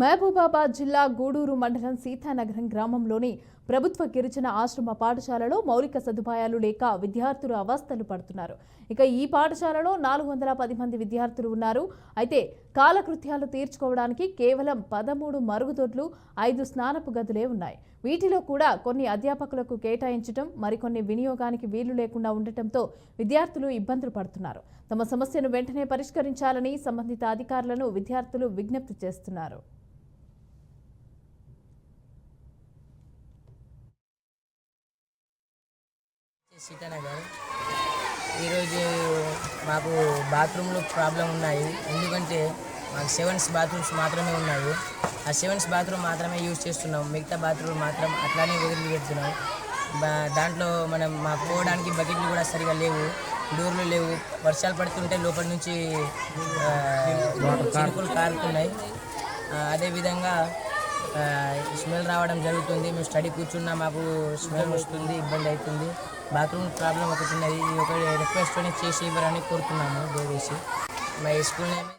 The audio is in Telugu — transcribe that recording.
మహబూబాబాద్ జిల్లా గూడూరు మండలం సీతానగరం గ్రామంలోని ప్రభుత్వ గిరిజన ఆశ్రమ పాఠశాలలో మౌలిక సదుపాయాలు లేక విద్యార్థులు అవస్థలు పడుతున్నారు. ఇక ఈ పాఠశాలలో 410 మంది విద్యార్థులు ఉన్నారు. అయితే కాలకృత్యాలు తీర్చుకోవడానికి కేవలం 13 మరుగుదొడ్లు, 5 స్నానపు గదులే ఉన్నాయి. వీటిలో కూడా కొన్ని అధ్యాపకులకు కేటాయించడం, మరికొన్ని వినియోగానికి వీలు లేకుండా ఉండటంతో విద్యార్థులు ఇబ్బందులు పడుతున్నారు. తమ సమస్యను వెంటనే పరిష్కరించాలని సంబంధిత అధికారులను విద్యార్థులు విజ్ఞప్తి చేస్తున్నారు. సీతానగర్ ఈరోజు మాకు బాత్రూంలో ప్రాబ్లం ఉన్నాయి. ఎందుకంటే మాకు 7 బాత్రూమ్స్ మాత్రమే ఉన్నాయి. ఆ 7 బాత్రూమ్ మాత్రమే యూజ్ చేస్తున్నాం. మిగతా బాత్రూమ్ మాత్రం అట్లానే వదిలిపెడుతున్నాం. దాంట్లో మాకు పోవడానికి బకెట్లు కూడా సరిగా లేవు, డోర్లు లేవు. వర్షాలు పడుతుంటే లోపల నుంచి చినుకులు కారుతున్నాయి. అదేవిధంగా స్మెల్ రావడం జరుగుతుంది. మేము స్టడీ కూర్చున్నా మాకు స్మెల్ వస్తుంది, ఇబ్బంది అవుతుంది. బాత్రూమ్ ప్రాబ్లం ఒకటి ఉన్నది. ఇది ఒక రిక్వెస్ట్ చేసి ఇవ్వరని కోరుతున్నాము. దయచేసి మా స్కూల్ నేమ్